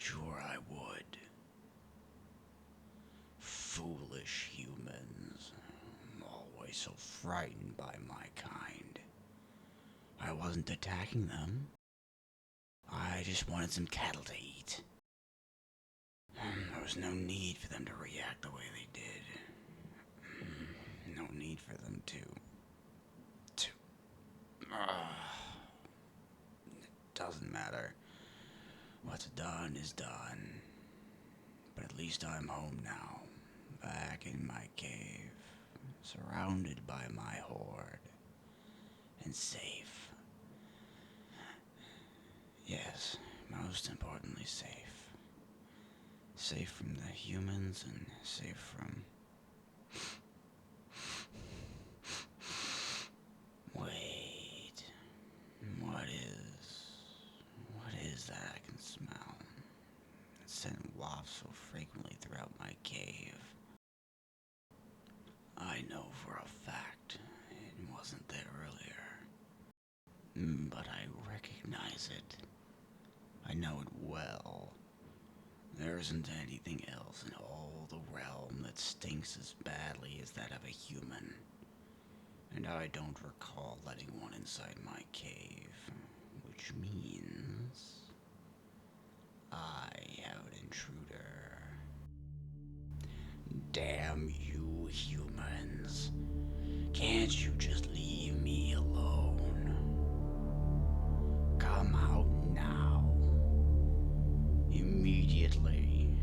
made sure I would. Foolish humans, always so frightened by my kind. I wasn't attacking them. I just wanted some cattle to eat. There was no need for them to react the way they did. No need for them to... It doesn't matter. What's done is done. But at least I'm home now, back in my cave, surrounded by my horde, and safe. Yes, most importantly safe. Safe from the humans and safe from... Wait, what is that I can smell? The scent wafts so frequently throughout my cave. I know for a fact it wasn't there earlier, but I recognize it. I know it well. There isn't anything else in all the realm that stinks as badly as that of a human. And I don't recall letting one inside my cave, which means I have an intruder. Damn you humans. Can't you just leave me alone? Come out now. Immediately.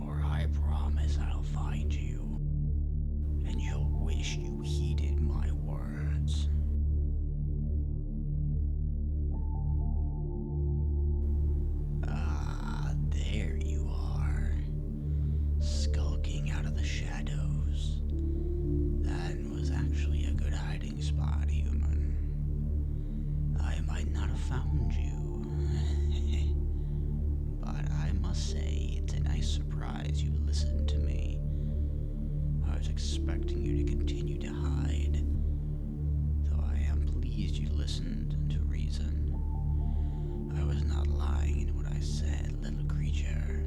Or I promise I'll find you. And you'll wish you heeded my words. Ah, there you are. Skulking out of the shadows. That was actually a good hiding spot, human. I might not have found you. But I must say, it's a nice surprise you listened to me. I was expecting you to continue to hide, though I am pleased you listened to reason. I was not lying in what I said, little creature.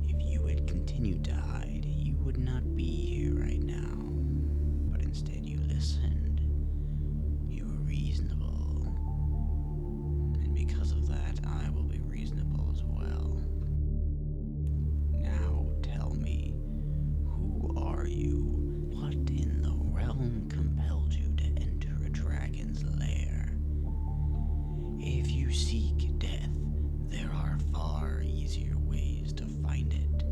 If you had continued to hide, you would not be here right now. But instead you listened. You were reasonable. And because of that, I will be reasonable as well. Now tell me, who are you? What in the realm compelled you to enter a dragon's lair? If you seek death, there are far easier ways to find it.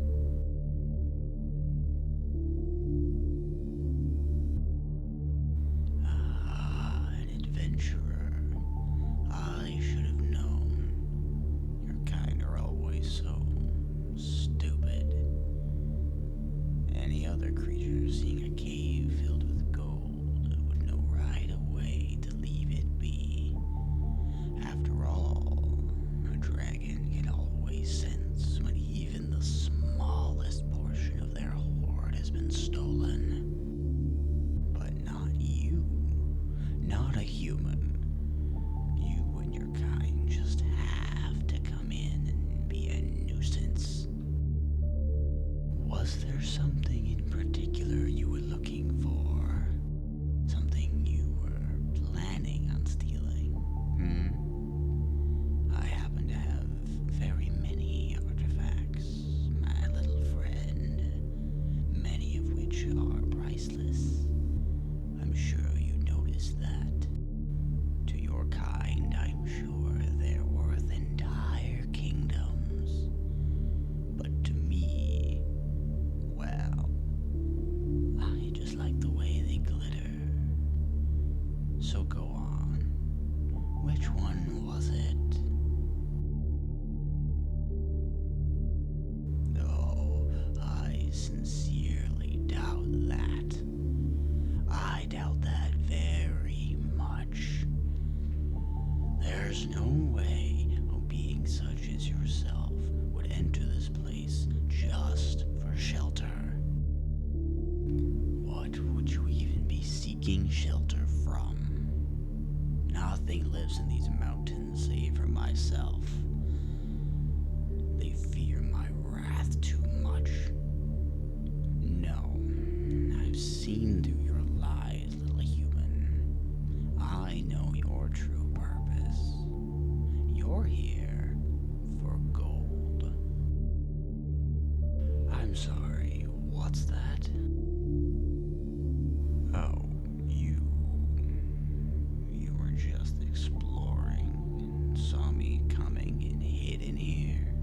Ah, an adventurer. I should have known. Your kind are always so stupid. Any other creature seeing a cave filled with gold would know right away to leave it be. After all, a dragon can always sense when even the smallest portion of their hoard has been stolen. But not you. Not a human. You and your kind just have to come in and be a nuisance. Was there something in particular you were looking for? Something you were planning on stealing? I happen to have very many artifacts, my little friend, many of which are priceless. I'm sure you noticed that. To your kind, I'm sure they're worth entire kingdoms. But to me, well, I just like the way they glitter. So go on. Which one was it? Oh, I sincerely doubt that. I doubt that very much. There's no way a being such as yourself would enter this place just for shelter. What would you even be seeking shelter from? Nothing lives in these mountains save for myself. I'm sorry, what's that? Oh, you were just exploring and saw me coming and hid in here.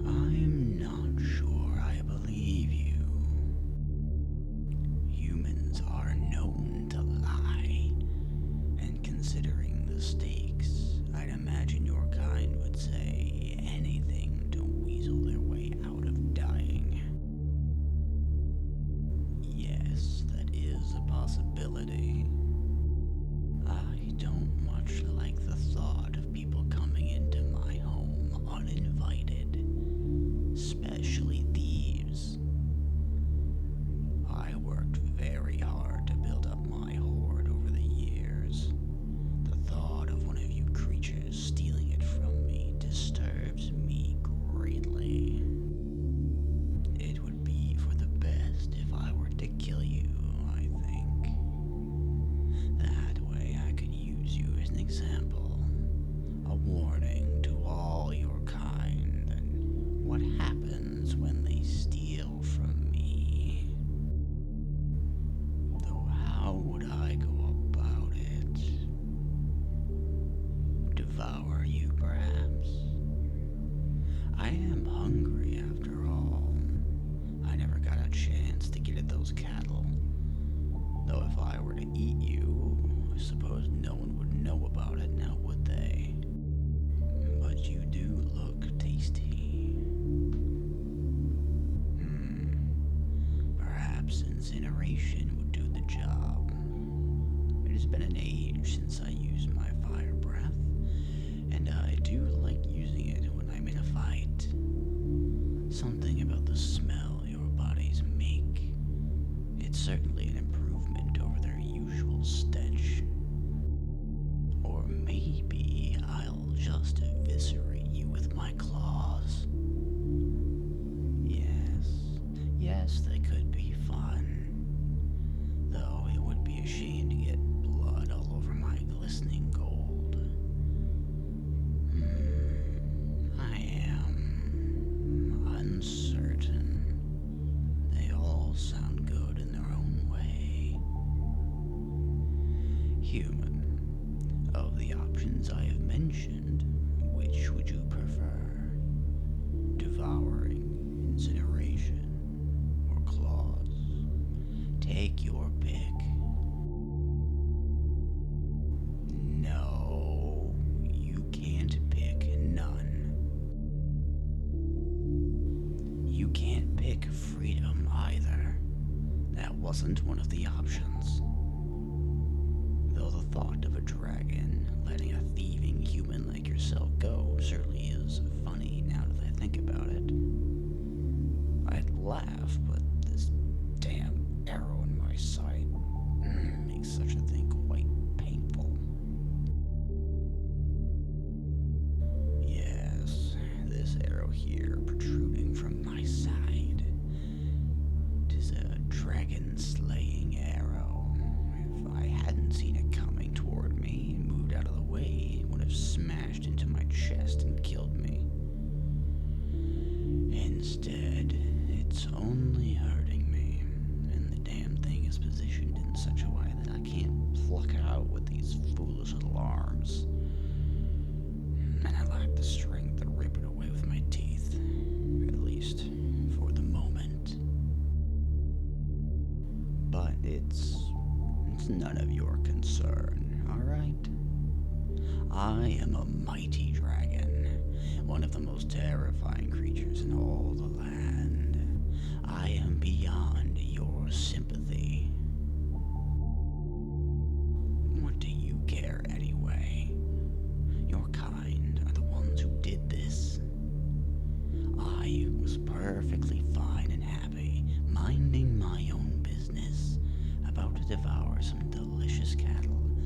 I'm not sure I believe you. Humans are known to lie, and considering the stakes, I'd imagine your kind would say anything to weasel their way out of dying. Yes, that is a possibility. I don't much like the thought of people coming into my home uninvited, especially thieves. I worked very hard to build up my hoard over the years. The thought of one of you creatures stealing it from me disturbs me greatly. It would be for the best if I were to kill you, I think. That way I could use you as an example, a warning to all your kind and what happens when they steal from me. Though how would I go about it? Devour you, perhaps? I am hungry after all. I never got a chance to get at those cattle. Though if I were to eat you, I suppose no one would know about it now, would they? But you do look tasty. Perhaps incineration would do the job. It has been an age since I used my fire breath, and I do like using it when I'm in a fight. Something about the smell your bodies make. It's certainly an improvement over their usual stench. Or maybe I'll just eviscerate you with my claws. Yes, they could be fun. Though it would be a shame to get blood all over my glistening gold. I am uncertain. They all sound good in their own way. Human, of the options I have mentioned, which would you prefer? Devouring, incineration, or claws? Take your pick. No, you can't pick none. You can't pick freedom either. That wasn't one of the options. Though the thought of a dragon letting a thieving human like yourself go certainly is funny now that I think about it. I'd laugh, but this damn arrow in my side makes such a thing quite painful. Yes, this arrow here protruding from my side. 'Tis a dragon-slaying arrow. If I hadn't seen it coming toward me and moved out of the way, it would have smashed into my chest and killed me. Instead, it's only hurting me, and the damn thing is positioned in such a way that I can't pluck it out with these foolish little arms. And I lack the strength to rip it away with my teeth, at least for the moment. But it's none of your concern, alright? I am a mighty dragon, one of the most terrifying creatures in all the land. I am beyond your sympathy. What do you care anyway? Your kind are the ones who did this. I was perfectly fine and happy, minding my own business, about to devour some delicious cattle,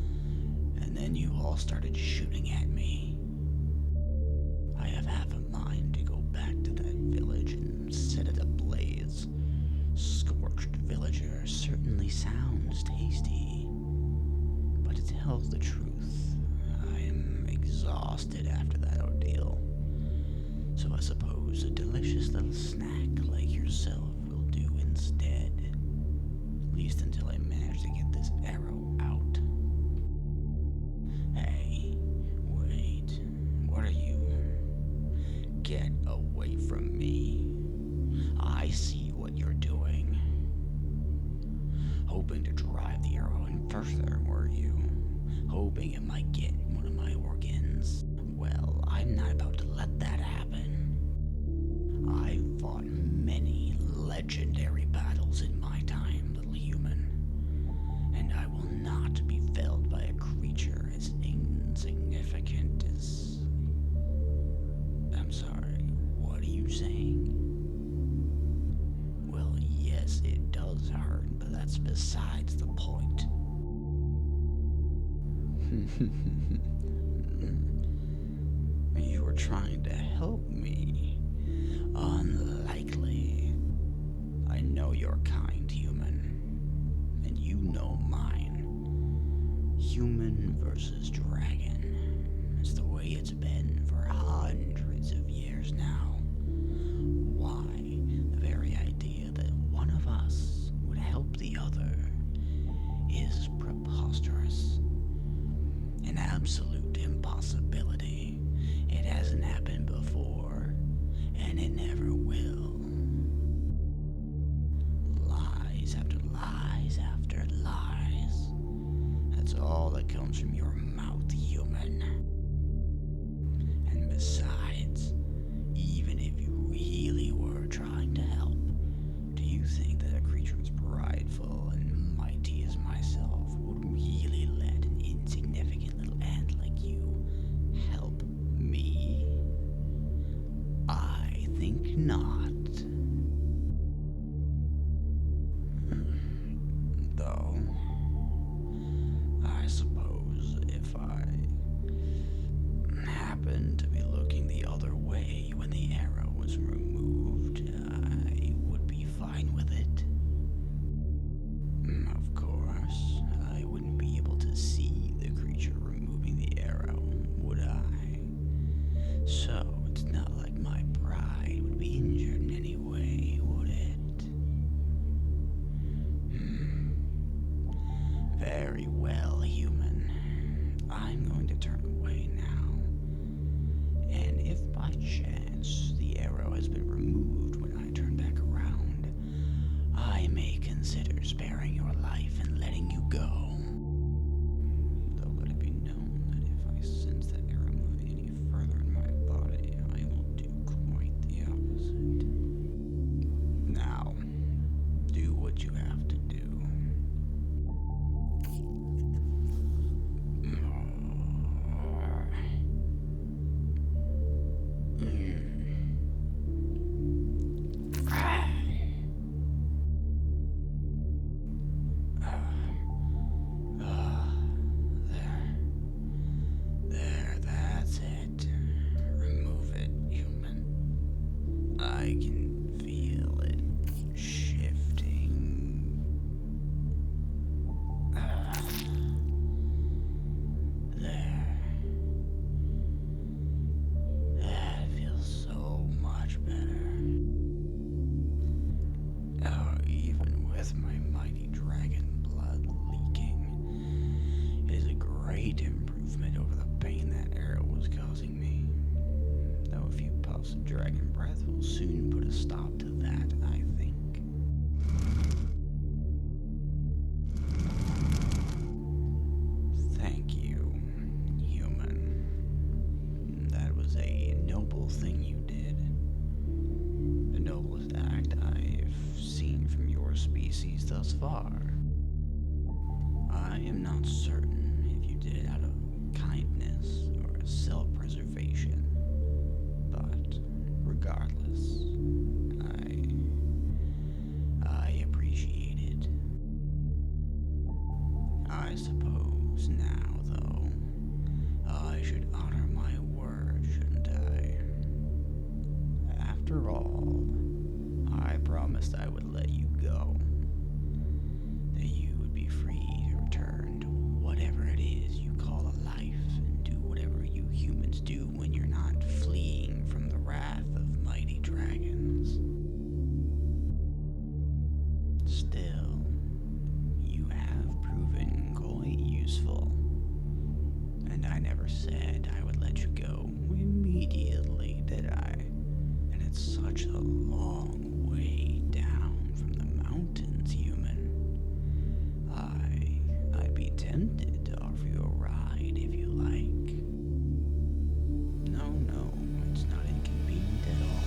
and then you all started shooting at me. I have half a mind to go back to that village and set it ablaze. Scorched villager certainly sounds tasty, but to tell the truth, I'm exhausted after that ordeal. suppose a delicious little snack like yourself will do instead. At least until I manage to get this arrow out. Hey, wait. What are you? Get away from me. I see what you're doing. Hoping to drive the arrow in further, were you? Hoping it might get one of my organs. Well, I'm not about to let that happen. I've fought many legendary battles in my time, little human, and I will not be felled by a creature as insignificant as... I'm sorry, what are you saying? Well, yes, it does hurt, but that's besides the point. You were trying to help me. Unlikely. I know your kind, human. And you know mine. Human versus dragon. It's the way it's been for hundreds of years now. Why? The very idea that one of us would help the other is preposterous. An absolute impossibility. It hasn't happened before, and it never will. Lies after lies after lies. That's all that comes from your mouth, human. And besides, even if you really were trying to help, do you think that a creature as prideful and mighty as myself would really let an insignificant little ant like you help me? I think not. Though, I suppose if I happened to be looking the other way when the arrow was removed, I would be fine with it. Of course, I wouldn't be able to see the creature removing the arrow, would I? So, it's not like my pride would be injured in any way, would it? Very well, human. I'm going to turn away now. And if by chance the arrow has been removed when I turn back around, I may consider sparing your life and letting you go. Though let it be known that if I sense that arrow moving any further in my body, I will do quite the opposite. Now, do what you have to do. There, that's it. Remove it, human. I can feel it shifting. There. That feels so much better. Even with my mighty dragon blood leaking, it is a great improvement over the pain that arrow was causing me. Though a few puffs of dragon breath will soon put a stop to that, I think. Thank you, human. That was a noble thing you did. The noblest act I've seen from your species thus far. I am not certain if you did it out of kindness or self-preservation, but regardless, I appreciate it. I suppose now, though, I should honor my word, shouldn't I? After all, I promised I would let you go. That you would be free to return to whatever it is you call a life and do whatever you humans do when you're not fleeing from the wrath of mighty dragons. did I? And it's such a long way down from the mountains, human. I'd be tempted to offer you a ride if you like. No, it's not inconvenient at all.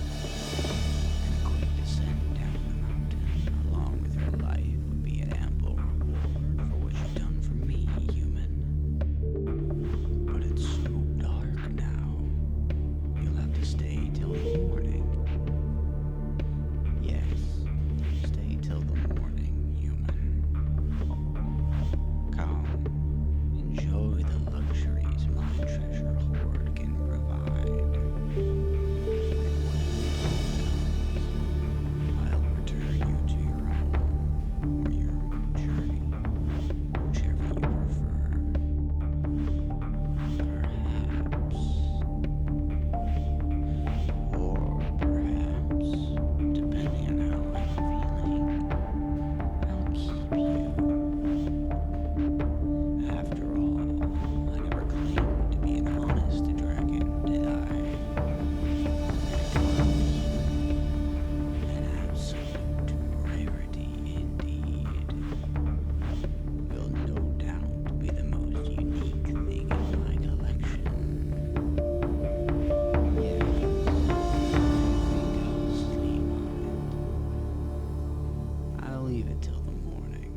And a quick descent down the mountain, along with your life, would be an ample reward for what you've done for me, human. But it's so dark now. You'll have to stay till the morning. Yes, stay till the morning, human. Come, enjoy the luxuries my treasure hoard can provide. And when the dawn comes, I'll return you to your home or your journey, whichever you prefer. Perhaps, depending on how I'm feeling, I'll keep you. After all, I never claimed to be an honest dragon, did I? An absolute rarity indeed. Will no doubt be the most unique thing in my collection. Yes, I think I'll sleep on it. I'll leave it till the morning,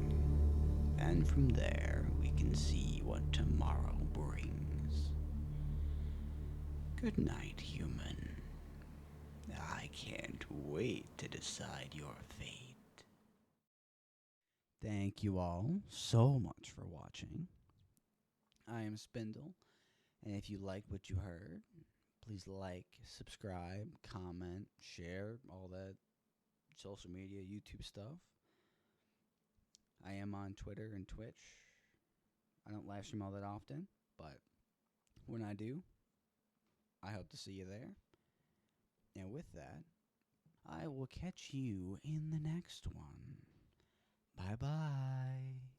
and from there we can see what tomorrow brings. Good night, human. I can't wait to decide your fate. Thank you all so much for watching. I am Spindle, and if you liked what you heard, please like, subscribe, comment, share, all that social media, YouTube stuff. I am on Twitter and Twitch. I don't live stream all that often, but when I do, I hope to see you there. And with that, I will catch you in the next one. Bye bye.